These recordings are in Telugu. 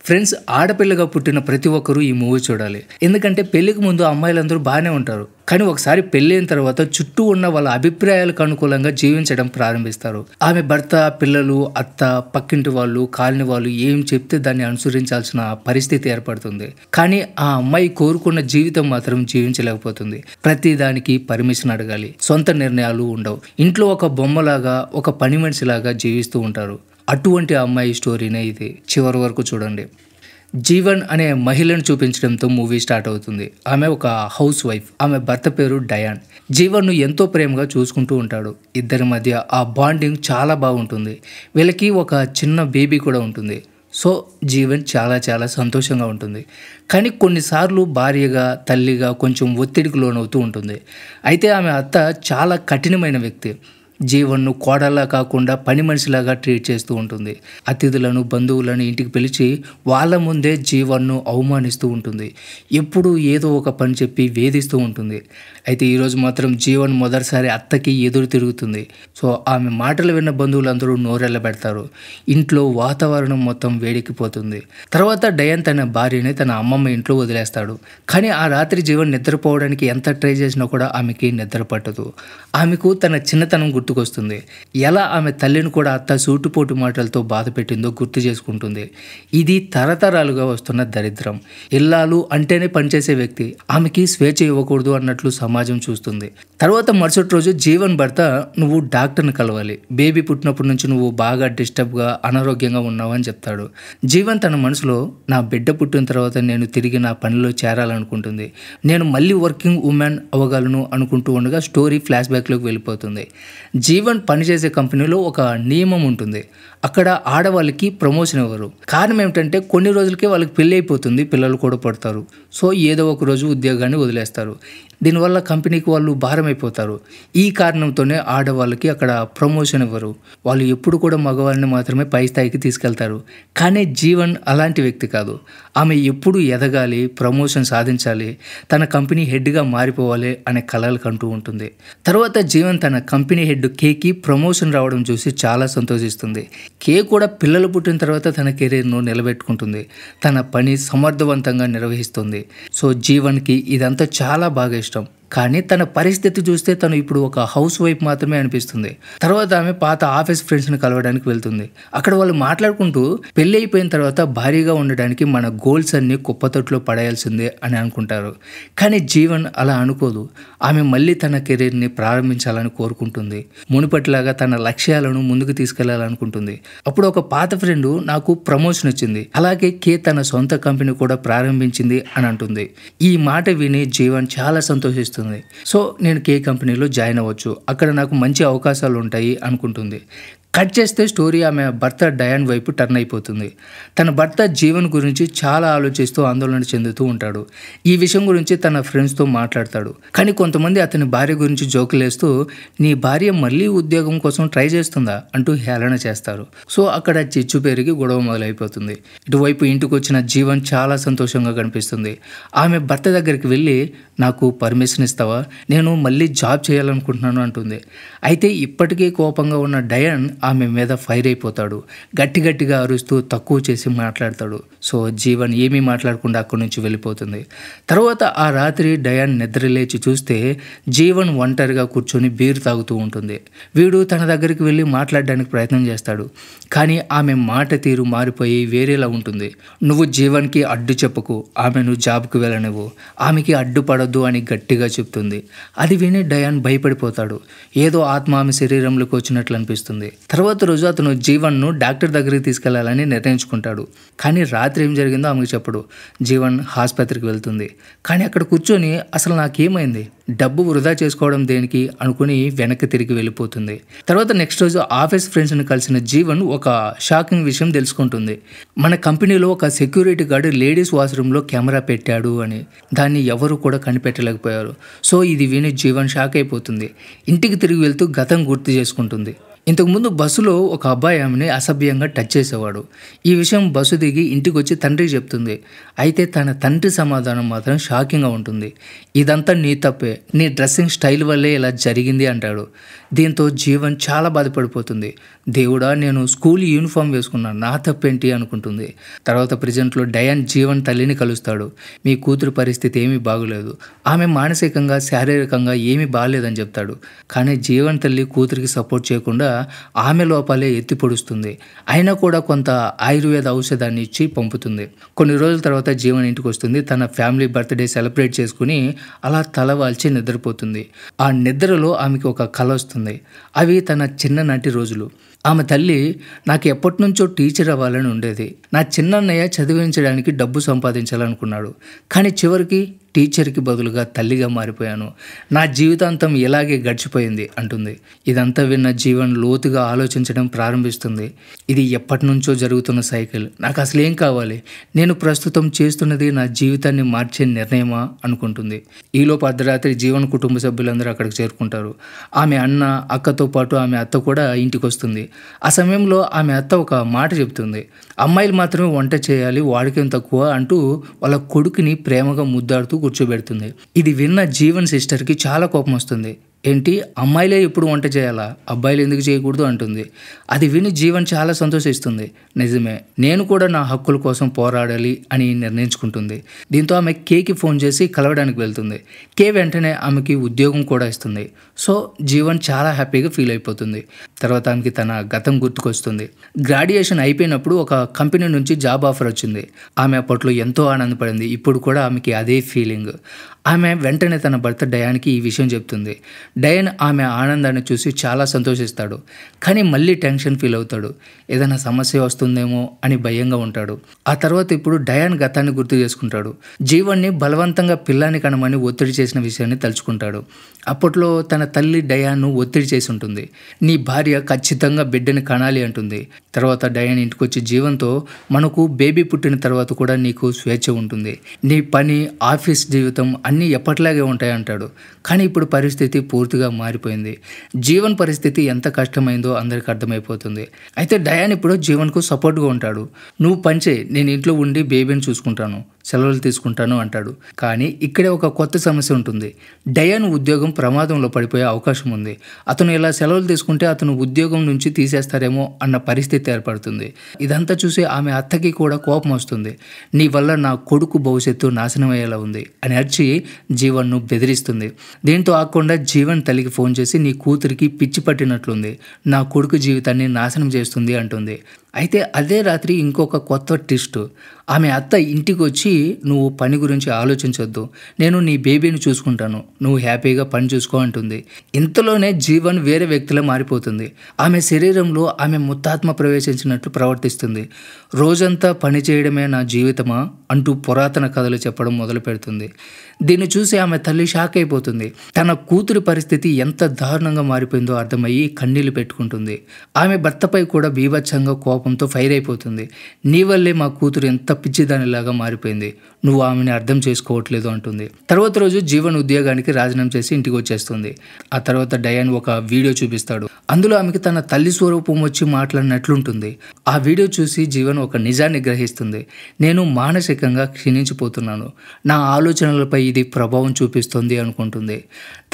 ఫ్రెండ్స్, ఆడపిల్లగా పుట్టిన ప్రతి ఒక్కరూ ఈ మూవీ చూడాలి. ఎందుకంటే పెళ్లికి ముందు అమ్మాయిలందరూ బాగానే ఉంటారు. కానీ ఒకసారి పెళ్ళైన తర్వాత చుట్టూ ఉన్న వాళ్ళ అభిప్రాయాలకు అనుకూలంగా జీవించడం ప్రారంభిస్తారు. ఆమె భర్త, పిల్లలు, అత్త, పక్కింటి వాళ్ళు, కాలనీ వాళ్ళు ఏం చెప్తే దాన్ని అనుసరించాల్సిన పరిస్థితి ఏర్పడుతుంది. కానీ ఆ అమ్మాయి కోరుకున్న జీవితం మాత్రం జీవించలేకపోతుంది. ప్రతి దానికి పర్మిషన్ అడగాలి. సొంత నిర్ణయాలు ఉండవు. ఇంట్లో ఒక బొమ్మలాగా, ఒక పని మనిషిలాగా జీవిస్తూ ఉంటారు. అటువంటి అమ్మాయి స్టోరీనే ఇది. చివరి వరకు చూడండి. జీవన్ అనే మహిళను చూపించడంతో మూవీ స్టార్ట్ అవుతుంది. ఆమె ఒక హౌస్ వైఫ్. ఆమె భర్త పేరు డయాన్. జీవన్ను ఎంతో ప్రేమగా చూసుకుంటూ ఉంటాడు. ఇద్దరి మధ్య ఆ బాండింగ్ చాలా బాగుంటుంది. వీళ్ళకి ఒక చిన్న బేబీ కూడా ఉంటుంది. సో జీవన్ చాలా చాలా సంతోషంగా ఉంటుంది. కానీ కొన్నిసార్లు భార్యగా, తల్లిగా కొంచెం ఒత్తిడికి లోనవుతూ ఉంటుంది. అయితే ఆమె అత్త చాలా కఠినమైన వ్యక్తి. జీవన్ను కోడల్లా కాకుండా పని మనిషిలాగా ట్రీట్ చేస్తూ ఉంటుంది. అతిథులను, బంధువులను ఇంటికి పిలిచి వాళ్ళ ముందే జీవన్ను అవమానిస్తూ ఉంటుంది. ఎప్పుడూ ఏదో ఒక పని చెప్పి వేధిస్తూ ఉంటుంది. అయితే ఈరోజు మాత్రం జీవన్ మొదటిసారి అత్తకి ఎదురు తిరుగుతుంది. సో ఆమె మాటలు విన్న బంధువులందరూ నోరెళ్ళబెడతారు. ఇంట్లో వాతావరణం మొత్తం వేడెక్కిపోతుంది. తర్వాత డయాన్ తన భార్యని తన అమ్మమ్మ ఇంట్లో వదిలేస్తాడు. కానీ ఆ రాత్రి జీవన్ నిద్రపోవడానికి ఎంత ట్రై చేసినా కూడా ఆమెకి నిద్ర పట్టదు. ఆమెకు తన చిన్నతనం గుర్తుకొస్తుంది. ఎలా ఆమె తల్లిని కూడా అత్త సూటుపోటు మాటలతో బాధ పెట్టిందో గుర్తు చేసుకుంటుంది. ఇది తరతరాలుగా వస్తున్న దరిద్రం. ఇల్లాలు అంటేనే పనిచేసే వ్యక్తి. ఆమెకి స్వేచ్ఛ ఇవ్వకూడదు అన్నట్లు సమాజం చూస్తుంది. తర్వాత మరుసటి రోజు జీవన్ భర్త, నువ్వు డాక్టర్ని కలవాలి. బేబీ పుట్టినప్పటి నుంచి నువ్వు బాగా డిస్టర్బ్గా, అనారోగ్యంగా ఉన్నావు అని చెప్తాడు. జీవన్ తన మనసులో, నా బిడ్డ పుట్టిన తర్వాత నేను తిరిగి నా పనిలో చేరాలనుకుంటుంది. నేను మళ్ళీ వర్కింగ్ ఉమెన్ అవ్వగలను అనుకుంటూ ఉండగా స్టోరీ ఫ్లాష్ బ్యాక్లోకి వెళ్ళిపోతుంది. జీవన్ పనిచేసే కంపెనీలో ఒక నియమం ఉంటుంది. అక్కడ ఆడవాళ్ళకి ప్రమోషన్ ఇవ్వరు. కారణం ఏమిటంటే కొన్ని రోజులకే వాళ్ళకి పెళ్ళి అయిపోతుంది, పిల్లలు కూడా పడతారు. సో ఏదో ఒక రోజు ఉద్యోగాన్ని వదిలేస్తారు. దీనివల్ల కంపెనీకి వాళ్ళు భారం అయిపోతారు. ఈ కారణంతోనే ఆడవాళ్ళకి అక్కడ ప్రమోషన్ ఇవ్వరు. వాళ్ళు ఎప్పుడు కూడా మగవాళ్ళని మాత్రమే పై స్థాయికి తీసుకెళ్తారు. కానీ జీవన్ అలాంటి వ్యక్తి కాదు. ఆమె ఎప్పుడు ఎదగాలి, ప్రమోషన్ సాధించాలి, తన కంపెనీ హెడ్గా మారిపోవాలి అనే కలలు కంటూ ఉంటుంది. తర్వాత జీవన్ తన కంపెనీ హెడ్ కేకి ప్రమోషన్ రావడం చూసి చాలా సంతోషిస్తుంది. కే కూడా పిల్లలు పుట్టిన తర్వాత తన కెరీర్ను నిలబెట్టుకుంటుంది. తన పని సమర్థవంతంగా నిర్వహిస్తుంది. సో జీవన్కి ఇదంతా చాలా బాగా ఇష్టం. కానీ తన పరిస్థితి చూస్తే తను ఇప్పుడు ఒక హౌస్ వైఫ్ మాత్రమే అనిపిస్తుంది. తర్వాత ఆమె పాత ఆఫీస్ ఫ్రెండ్స్ని కలవడానికి వెళ్తుంది. అక్కడ వాళ్ళు మాట్లాడుకుంటూ పెళ్ళి అయిపోయిన తర్వాత భారీగా ఉండడానికి మన గోల్స్ అన్నీ కుప్పతొట్లో పడేయాల్సిందే అని అనుకుంటారు. కానీ జీవన్ అలా అనుకోదు. ఆమె మళ్ళీ తన కెరీర్ని ప్రారంభించాలని కోరుకుంటుంది. మునుపటిలాగా తన లక్ష్యాలను ముందుకు తీసుకెళ్లాలనుకుంటుంది. అప్పుడు ఒక పాత ఫ్రెండ్, నాకు ప్రమోషన్ వచ్చింది, అలాగే కే తన సొంత కంపెనీ కూడా ప్రారంభించింది అని అంటుంది. ఈ మాట విని జీవన్ చాలా సంతోషిస్తుంది. సో నేను కే కంపెనీలో జాయిన్ అవ్వచ్చు, అక్కడ నాకు మంచి అవకాశాలు ఉంటాయి అనుకుంటుంది. కట్ చేస్తే స్టోరీ ఆమె భర్త డయాన్ వైపు టర్న్ అయిపోతుంది. తన భర్త జీవన్ గురించి చాలా ఆలోచిస్తూ ఆందోళన చెందుతూ ఉంటాడు. ఈ విషయం గురించి తన ఫ్రెండ్స్తో మాట్లాడతాడు. కానీ కొంతమంది అతని భార్య గురించి జోకులేస్తూ, నీ భార్య మళ్ళీ ఉద్యోగం కోసం ట్రై చేస్తుందా అంటూ హేళన చేస్తారు. సో అక్కడ చిచ్చు పెరిగి గొడవ మొదలైపోతుంది. ఇటువైపు ఇంటికి వచ్చిన జీవన్ చాలా సంతోషంగా కనిపిస్తుంది. ఆమె భర్త దగ్గరికి వెళ్ళి, నాకు పర్మిషన్ ఇస్తావా, నేను మళ్ళీ జాబ్ చేయాలనుకుంటున్నాను అంటుంది. అయితే ఇప్పటికే కోపంగా ఉన్న డయాన్ ఆమె మీద ఫైర్ అయిపోతాడు. గట్టిగా అరుస్తూ తక్కువ చేసి మాట్లాడతాడు. సో జీవన్ ఏమీ మాట్లాడకుండా అక్కడి నుంచి వెళ్ళిపోతుంది. తర్వాత ఆ రాత్రి డయాన్ నిద్ర లేచి చూస్తే జీవన్ ఒంటరిగా కూర్చొని బీరు తాగుతూ ఉంటుంది. వీడు తన దగ్గరికి వెళ్ళి మాట్లాడడానికి ప్రయత్నం చేస్తాడు. కానీ ఆమె మాట తీరు మారిపోయి వేరేలా ఉంటుంది. నువ్వు జీవన్కి అడ్డు చెప్పకు, ఆమెను జాబ్కి వెళ్ళనివ్వు, ఆమెకి అడ్డుపడద్దు అని గట్టిగా చెప్తుంది. అది విని డయాన్ భయపడిపోతాడు. ఏదో ఆత్మ ఆమె శరీరంలోకి వచ్చినట్లు అనిపిస్తుంది. తర్వాత రోజు అతను జీవన్ను డాక్టర్ దగ్గరికి తీసుకెళ్లాలని నిర్ణయించుకుంటాడు. కానీ రాత్రి ఏం జరిగిందో ఆమెకు చెప్పడు. జీవన్ ఆసుపత్రికి వెళ్తుంది. కానీ అక్కడ కూర్చొని అసలు నాకేమైంది, డబ్బు వృధా చేసుకోవడం దేనికి అనుకుని వెనక్కి తిరిగి వెళ్ళిపోతుంది. తర్వాత నెక్స్ట్ రోజు ఆఫీస్ ఫ్రెండ్స్ని కలిసిన జీవన్ ఒక షాకింగ్ విషయం తెలుసుకుంటుంది. మన కంపెనీలో ఒక సెక్యూరిటీ గార్డు లేడీస్ వాష్రూమ్లో కెమెరా పెట్టాడు అని. దాన్ని ఎవరు కూడా కనిపెట్టలేకపోయారు. సో ఇది విని జీవన్ షాక్ అయిపోతుంది. ఇంటికి తిరిగి వెళ్తూ గతం గుర్తు చేసుకుంటుంది. ఇంతకుముందు బస్సులో ఒక అబ్బాయి ఆమెని అసభ్యంగా టచ్ చేసేవాడు. ఈ విషయం బస్సు దిగి ఇంటికొచ్చి తండ్రికి చెప్తుంది. అయితే తన తండ్రి సమాధానం మాత్రం షాకింగ్గా ఉంటుంది. ఇదంతా నీ తప్పే, నీ డ్రెస్సింగ్ స్టైల్ వల్లే ఇలా జరిగింది అంటాడు. దీంతో జీవన్ చాలా బాధపడిపోతుంది. దేవుడా, నేను స్కూల్ యూనిఫామ్ వేసుకున్నాను, నా తప్పేంటి అనుకుంటుంది. తర్వాత ప్రెజెంట్లో డయాన్ జీవన్ తల్లిని కలుస్తాడు. మీ కూతురు పరిస్థితి ఏమీ బాగోలేదు, ఆమె మానసికంగా శారీరకంగా ఏమీ బాగాలేదని చెప్తాడు. కానీ జీవన్ తల్లి కూతురికి సపోర్ట్ చేయకుండా ఆమె లోపాలే ఎత్తి పొడుస్తుంది. అయినా కూడా కొంత ఆయుర్వేద ఔషధాన్ని ఇచ్చి పంపుతుంది. కొన్ని రోజుల తర్వాత జీవన్ ఇంటికి వస్తుంది. తన ఫ్యామిలీ బర్త్డే సెలబ్రేట్ చేసుకుని అలా తల వాల్చి నిద్రపోతుంది. ఆ నిద్రలో ఆమెకి ఒక కల వస్తుంది. అవి తన చిన్ననాటి రోజులు. ఆమె తల్లి, నాకు ఎప్పటి నుంచో టీచర్ అవ్వాలని ఉండేది, నా చిన్నన్నయ్య చదివించడానికి డబ్బు సంపాదించాలనుకున్నాడు, కానీ చివరికి టీచర్కి బదులుగా తల్లిగా మారిపోయాను, నా జీవితాంతం ఇలాగే గడిచిపోయింది అంటుంది. ఇదంతా విన్న జీవన్ లోతుగా ఆలోచించడం ప్రారంభిస్తుంది. ఇది ఎప్పటి నుంచో జరుగుతున్న సైకిల్, నాకు అసలు ఏం కావాలి, నేను ప్రస్తుతం చేస్తున్నది నా జీవితాన్ని మార్చే నిర్ణయమా అనుకుంటుంది. ఈలోపు అర్ధరాత్రి జీవన్ కుటుంబ సభ్యులందరూ అక్కడికి చేరుకుంటారు. ఆమె అన్న, అక్కతో పాటు ఆమె అత్త కూడా ఇంటికి వస్తుంది. ఆ సమయంలో ఆమె అత్త ఒక మాట చెప్తుంది. అమ్మాయిలు మాత్రమే వంట చేయాలి, వాడికేం తక్కువ అంటూ వాళ్ళ కొడుకుని ప్రేమగా ముద్దాడుతూ కూర్చోబెడుతుంది. ఇది విన్న జీవన్ సిస్టర్కి చాలా కోపం వస్తుంది. ఏంటి, అమ్మాయిలే ఇప్పుడు వంట చేయాలా, అబ్బాయిలు ఎందుకు చేయకూడదు అంటుంది. అది విని జీవన్ చాలా సంతోషిస్తుంది. నిజమే, నేను కూడా నా హక్కుల కోసం పోరాడాలి అని నిర్ణయించుకుంటుంది. దీంతో ఆమె కేకి ఫోన్ చేసి కలవడానికి వెళ్తుంది. కే వెంటనే ఆమెకి ఉద్యోగం కూడా ఇస్తుంది. సో జీవన్ చాలా హ్యాపీగా ఫీల్ అయిపోతుంది. తర్వాత ఆమెకి తన గతం గుర్తుకొస్తుంది. గ్రాడ్యుయేషన్ అయిపోయినప్పుడు ఒక కంపెనీ నుంచి జాబ్ ఆఫర్ వచ్చింది. ఆమె అప్పట్లో ఎంతో ఆనందపడింది. ఇప్పుడు కూడా ఆమెకి అదే ఫీలింగ్. ఆమె వెంటనే తన భర్త డయాన్కి ఈ విషయం చెప్తుంది. డయాన్ ఆమె ఆనందాన్ని చూసి చాలా సంతోషిస్తాడు. కానీ మళ్ళీ టెన్షన్ ఫీల్ అవుతాడు. ఏదైనా సమస్య వస్తుందేమో అని భయంగా ఉంటాడు. ఆ తర్వాత ఇప్పుడు డయాన్ గతాన్ని గుర్తు చేసుకుంటాడు. జీవన్ని బలవంతంగా పిల్లాన్ని కనమని ఒత్తిడి చేసిన విషయాన్ని తలుచుకుంటాడు. అప్పట్లో తన తల్లి డయాన్ను ఒత్తిడి చేసి ఉంటుంది. నీ భార్య ఖచ్చితంగా బిడ్డని కనాలి అంటుంది. తర్వాత డయాన్ ఇంటికి వచ్చి జీవన్తో, మనకు బేబీ పుట్టిన తర్వాత కూడా నీకు స్వేచ్ఛ ఉంటుంది, నీ పని, ఆఫీస్ జీవితం అన్నీ ఎప్పటిలాగే ఉంటాయంటాడు. కానీ ఇప్పుడు పరిస్థితి పూర్తిగా మారిపోయింది. జీవన్ పరిస్థితి ఎంత కష్టమైందో అందరికీ అర్థమైపోతుంది. అయితే డయాన్ ఇప్పుడు జీవన్కు సపోర్ట్గా ఉంటాడు. నువ్వు పంచే, నేను ఇంట్లో ఉండి బేబీని చూసుకుంటాను, సెలవులు తీసుకుంటాను అంటాడు. కానీ ఇక్కడే ఒక కొత్త సమస్య ఉంటుంది. డయాన్ ఉద్యోగం ప్రమాదంలో పడిపోయే అవకాశం ఉంది. అతను ఇలా సెలవులు తీసుకుంటే అతను ఉద్యోగం నుంచి తీసేస్తారేమో అన్న పరిస్థితి ఏర్పడుతుంది. ఇదంతా చూసి ఆమె అత్తకి కూడా కోపం వస్తుంది. నీ వల్ల నా కొడుకు భవిష్యత్తు నాశనం అయ్యేలా ఉంది అని అరిచి జీవన్ను బెదిరిస్తుంది. దీంతో ఆకుండా జీవన్ తల్లికి ఫోన్ చేసి, నీ కూతురికి పిచ్చి పట్టినట్లుంది, నా కొడుకు జీవితాన్ని నాశనం చేస్తుంది అంటుంది. అయితే అదే రాత్రి ఇంకొక కొత్త ట్విస్ట్. ఆమె అత్త ఇంటికి వచ్చి, నువ్వు పని గురించి ఆలోచించొద్దు, నేను నీ బేబీని చూసుకుంటాను, నువ్వు హ్యాపీగా పని చూసుకో అంటుంది. ఇంతలోనే జీవన్ వేరే వ్యక్తిలా మారిపోతుంది. ఆమె శరీరంలో ఆమె ముత్తాత్మ ప్రవేశించినట్లు ప్రవర్తిస్తుంది. రోజంతా పని చేయడమే నా జీవితమా అంటూ పురాతన కథలు చెప్పడం మొదలు పెడుతుంది. దీన్ని చూసి ఆమె తల్లి షాక్ అయిపోతుంది. తన కూతురి పరిస్థితి ఎంత దారుణంగా మారిపోయిందో అర్థమయ్యి కన్నీళ్లు పెట్టుకుంటుంది. ఆమె భర్తపై కూడా బీభత్సంగా కోపంతో ఫైర్ అయిపోతుంది. నీ వల్లే మా కూతురు ఎంత పిచ్చిదానిలాగా మారిపోయింది, నువ్వు ఆమెని అర్థం చేసుకోవట్లేదు అంటుంది. తర్వాత రోజు జీవన్ ఉద్యోగానికి రాజీనామా చేసి ఇంటికి వచ్చేస్తుంది. ఆ తర్వాత డయాన్ ఒక వీడియో చూపిస్తాడు. అందులో ఆమెకి తన తల్లి స్వరూపం వచ్చి మాట్లాడినట్లుంటుంది. ఆ వీడియో చూసి జీవన్ ఒక నిజాన్ని గ్రహిస్తుంది. నేను మానసికంగా క్షీణించిపోతున్నాను, నా ఆలోచనలపై ఇది ప్రభావం చూపిస్తుంది అనుకుంటుంది.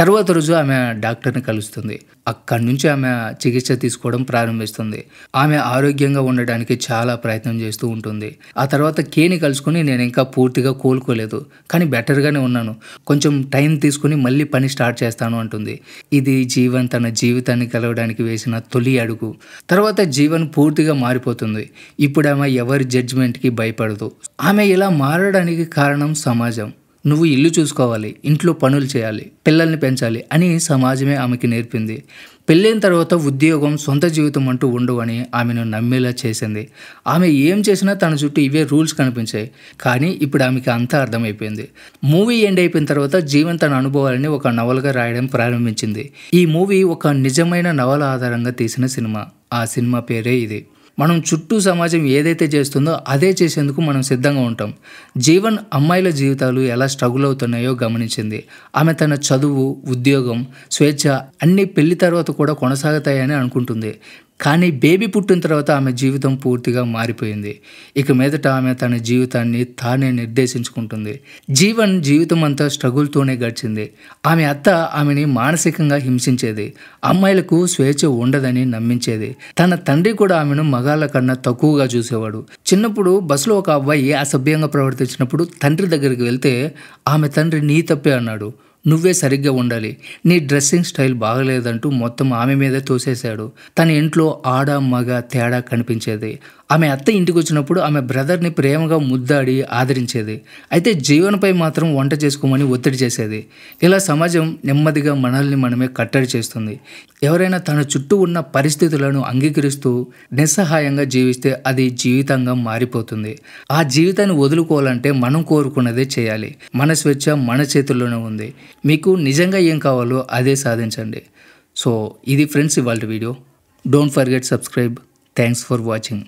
తర్వాత రోజు ఆమె డాక్టర్ని కలుస్తుంది. అక్కడి నుంచి ఆమె చికిత్స తీసుకోవడం ప్రారంభిస్తుంది. ఆమె ఆరోగ్యంగా ఉండడానికి చాలా ప్రయత్నం చేస్తూ ఉంటుంది. ఆ తర్వాత కేని కలుసుకుని, నేను ఇంకా పూర్తిగా కోలుకోలేదు, కానీ బెటర్గానే ఉన్నాను, కొంచెం టైం తీసుకుని మళ్ళీ పని స్టార్ట్ చేస్తాను అంటుంది. ఇది జీవన్ తన జీవితాన్ని కలవడానికి వేసిన తొలి అడుగు. తర్వాత జీవన్ పూర్తిగా మారిపోతుంది. ఇప్పుడు ఆమె ఎవరి జడ్జిమెంట్కి భయపడదు. ఆమె ఇలా మారడానికి కారణం సమాజం. నువ్వు ఇల్లు చూసుకోవాలి, ఇంట్లో పనులు చేయాలి, పిల్లల్ని పెంచాలి అని సమాజమే ఆమెకి నేర్పింది. పెళ్ళైన తర్వాత ఉద్యోగం, సొంత జీవితం అంటూ ఉండవని ఆమెను నమ్మేలా చేసింది. ఆమె ఏం చేసినా తన చుట్టూ ఇవే రూల్స్ కనిపించాయి. కానీ ఇప్పుడు ఆమెకి అంతా అర్థమైపోయింది. మూవీ ఎండ్ అయిపోయిన తర్వాత జీవన్ తన అనుభవాలని ఒక నవలగా రాయడం ప్రారంభించింది. ఈ మూవీ ఒక నిజమైన నవల ఆధారంగా తీసిన సినిమా. ఆ సినిమా పేరే ఇది. మనం చుట్టూ సమాజం ఏదైతే చేస్తుందో అదే చేసేందుకు మనం సిద్ధంగా ఉంటాం. జీవన్ అమ్మాయిల జీవితాలు ఎలా స్ట్రగుల్ అవుతున్నాయో గమనించింది. ఆమె తన చదువు, ఉద్యోగం, స్వేచ్ఛ అన్నీ పెళ్లి తర్వాత కూడా కొనసాగుతాయని అనుకుంటుంది. కానీ బేబీ పుట్టిన తర్వాత ఆమె జీవితం పూర్తిగా మారిపోయింది. ఇక మీదట ఆమె తన జీవితాన్ని తానే నిర్దేశించుకుంటుంది. జీవన్ జీవితం అంతా స్ట్రగుల్తోనే గడిచింది. ఆమె అత్త ఆమెని మానసికంగా హింసించేది, అమ్మాయిలకు స్వేచ్ఛ ఉండదని నమ్మించేది. తన తండ్రి కూడా ఆమెను మగాళ్ళ కన్నా తక్కువగా చూసేవాడు. చిన్నప్పుడు బస్సులో ఒక అబ్బాయి అసభ్యంగా ప్రవర్తించినప్పుడు తండ్రి దగ్గరికి వెళ్తే ఆమె తండ్రి నీ తప్పే అన్నాడు. నువ్వే సరిగ్గా ఉండాలి, నీ డ్రెస్సింగ్ స్టైల్ బాగలేదంటూ మొత్తం ఆమె మీదే తోసేశాడు. తన ఇంట్లో ఆడ మగ తేడా కనిపించేది. ఆమె అత్త ఇంటికి వచ్చినప్పుడు ఆమె బ్రదర్ని ప్రేమగా ముద్దాడి ఆదరించేది. అయితే జీవనపై మాత్రం వంట చేసుకోమని ఒత్తిడి చేసేది. ఇలా సమాజం నెమ్మదిగా మనల్ని మనమే కట్టడి చేస్తుంది. ఎవరైనా తన చుట్టూ ఉన్న పరిస్థితులను అంగీకరిస్తూ నిస్సహాయంగా జీవిస్తే అది జీవితంగా మారిపోతుంది. ఆ జీవితాన్ని వదులుకోవాలంటే మనం కోరుకున్నదే చేయాలి. మన స్వేచ్ఛ మన చేతుల్లోనే ఉంది. మీకు నిజంగా ఏం కావాలో అదే సాధించండి. సో ఇది ఫ్రెండ్స్ ఇవాళ video. Don't forget subscribe. Thanks for watching.